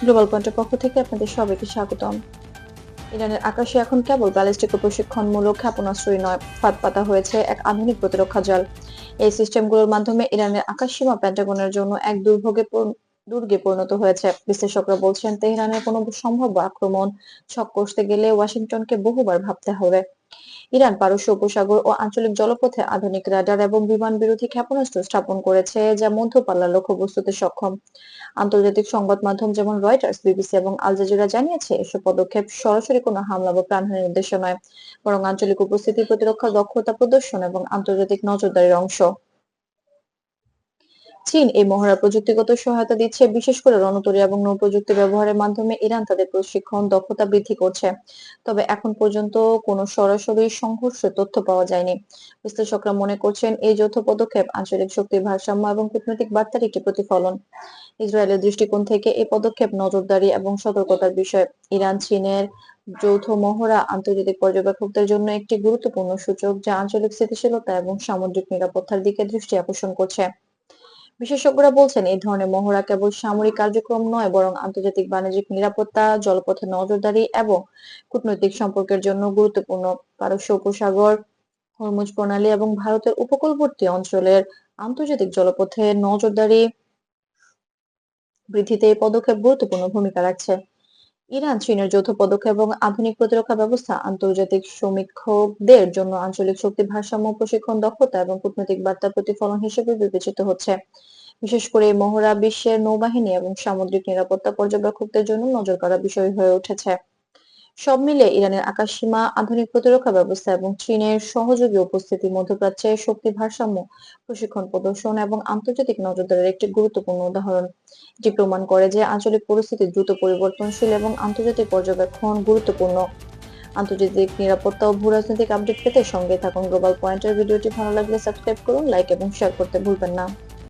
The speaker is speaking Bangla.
গ্লোবাল পয়েন্টের পক্ষ থেকে আপনাদের সবাইকে স্বাগতম। ইরানের আকাশে এখন কেবল ব্যালিস্টিক ও প্রশিক্ষণমূলক ক্ষেপণাস্ত্রই নয়, ফাঁদ পাতা হয়েছে এক আধুনিক প্রতিরক্ষা জাল। এই সিস্টেমগুলোর মাধ্যমে ইরানের আকাশসীমা পেন্টাগনের জন্য এক দুর্গে পরিণত হয়েছে। বিশ্লেষকরা বলছেন, তেহরানের কোনো সম্ভাব্য আক্রমণ ছক কষতে গেলে ওয়াশিংটনকে বহুবার ভাবতে হবে। ইরান পারস্য উপসাগর ও আঞ্চলিক জলপথে আধুনিক রাডার এবং বিমান বিরোধী ক্ষেপণাস্ত্র স্থাপন করেছে, যা মধ্যপাল্লার লক্ষ্যবস্তুতে সক্ষম। আন্তর্জাতিক সংবাদ মাধ্যম যেমন রয়টার্স, বিবিসি এবং আল জাজিরা জানিয়েছে, এসব পদক্ষেপ সরাসরি কোনো হামলা বা প্রাণহানির উদ্দেশ্য নয়, বরং আঞ্চলিক উপস্থিতি, প্রতিরক্ষা দক্ষতা প্রদর্শন এবং আন্তর্জাতিক নজরদারির অংশ। চীন এই মহড়ায় প্রযুক্তিগত সহায়তা দিচ্ছে, বিশেষ করে রণতরী এবং নৌ-প্রযুক্তি ব্যবহারের মাধ্যমে ইরান তাদের প্রশিক্ষণ দক্ষতা বৃদ্ধি করছে। তবে এখন পর্যন্ত কোনো সরাসরি সংঘর্ষের তথ্য পাওয়া যায়নি। বিশ্লেষকরা মনে করছেন, এই যৌথ পদক্ষেপ আঞ্চলিক শক্তির ভারসাম্য এবং কূটনৈতিক বার্তার একটি প্রতিফলন। ইসরায়েলের দৃষ্টিকোণ থেকে এই পদক্ষেপ নজরদারি এবং সতর্কতার বিষয়। ইরান চীনের যৌথ মহড়া আন্তর্জাতিক পর্যবেক্ষকদের জন্য একটি গুরুত্বপূর্ণ সূচক, যা আঞ্চলিক স্থিতিশীলতা এবং সামুদ্রিক নিরাপত্তার দিকে দৃষ্টি আকর্ষণ করছে। বিশেষজ্ঞরা বলছেন, এই ধরনের মহড়া কেবল সামরিক কার্যক্রম নয়, বরং আন্তর্জাতিক বাণিজ্যিক নিরাপত্তা, জলপথে নজরদারি এবং কূটনৈতিক সম্পর্কের জন্য গুরুত্বপূর্ণ। পারস্য উপসাগর, হরমুজ প্রণালী এবং ভারতের উপকূলবর্তী অঞ্চলের আন্তর্জাতিক জলপথে নজরদারি বৃদ্ধিতে এই পদক্ষেপ গুরুত্বপূর্ণ ভূমিকা রাখছে। ইরান চীনের যৌথ পদক্ষেপ এবং আধুনিক প্রতিরক্ষা ব্যবস্থা আন্তর্জাতিক সমীক্ষকদের জন্য আঞ্চলিক শক্তি ভারসাম্য, প্রশিক্ষণ দক্ষতা এবং কূটনৈতিক বার্তার প্রতিফলন হিসেবে বিবেচিত হচ্ছে। বিশেষ করে এই মহড়া বিশ্বের নৌবাহিনী এবং সামুদ্রিক নিরাপত্তা পর্যবেক্ষকদের জন্য নজর কাড়া বিষয় হয়ে উঠেছে। সব মিলিয়ে ইরানের আকাশসীমা, আধুনিক প্রতিরক্ষা ব্যবস্থা এবং চীনের সহযোগী উপস্থিতি মধ্যপ্রাচ্যে শক্তি ভারসাম্য, প্রশিক্ষণ প্রদর্শন এবং আন্তর্জাতিক নজরদারির একটি গুরুত্বপূর্ণ উদাহরণ। এটি প্রমাণ করে যে আঞ্চলিক পরিস্থিতি দ্রুত পরিবর্তনশীল এবং আন্তর্জাতিক পর্যবেক্ষণ গুরুত্বপূর্ণ। আন্তর্জাতিক নিরাপত্তা ও ভূরাজনৈতিক আপডেট পেতে সঙ্গে থাকুন গ্লোবাল পয়েন্টের। ভিডিওটি ভালো লাগলে সাবস্ক্রাইব করুন, লাইক এবং শেয়ার করতে ভুলবেন না।